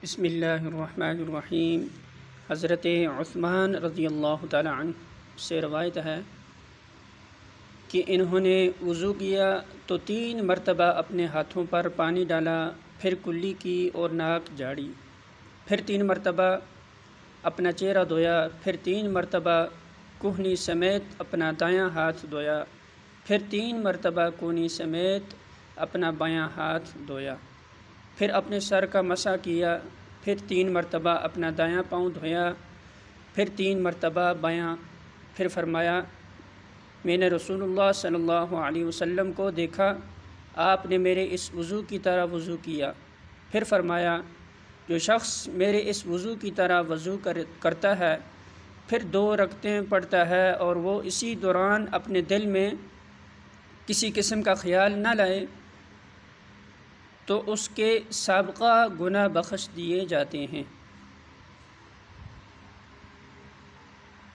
بسم اللہ الرحمن الرحیم۔ حضرت عثمان رضی اللہ تعالی عنہ سے روایت ہے کہ انہوں نے وضو کیا تو 3 مرتبہ اپنے ہاتھوں پر پانی ڈالا، پھر کلی کی اور ناک جھاڑی، پھر 3 مرتبہ اپنا چہرہ دھویا، پھر 3 مرتبہ کہنی سمیت اپنا دایاں ہاتھ دھویا، پھر 3 مرتبہ کہنی سمیت اپنا بایاں ہاتھ دھویا، پھر اپنے سر کا مسح کیا، پھر 3 مرتبہ اپنا دایاں پاؤں دھویا، پھر 3 مرتبہ بایاں، پھر فرمایا میں نے رسول اللہ صلی اللہ علیہ وسلم کو دیکھا، آپ نے میرے اس وضو کی طرح وضو کیا۔ پھر فرمایا جو شخص میرے اس وضو کی طرح وضو کرتا ہے، پھر 2 رکعتیں پڑھتا ہے اور وہ اسی دوران اپنے دل میں کسی قسم کا خیال نہ لائے تو اس کے سابقہ گناہ بخش دیے جاتے ہیں۔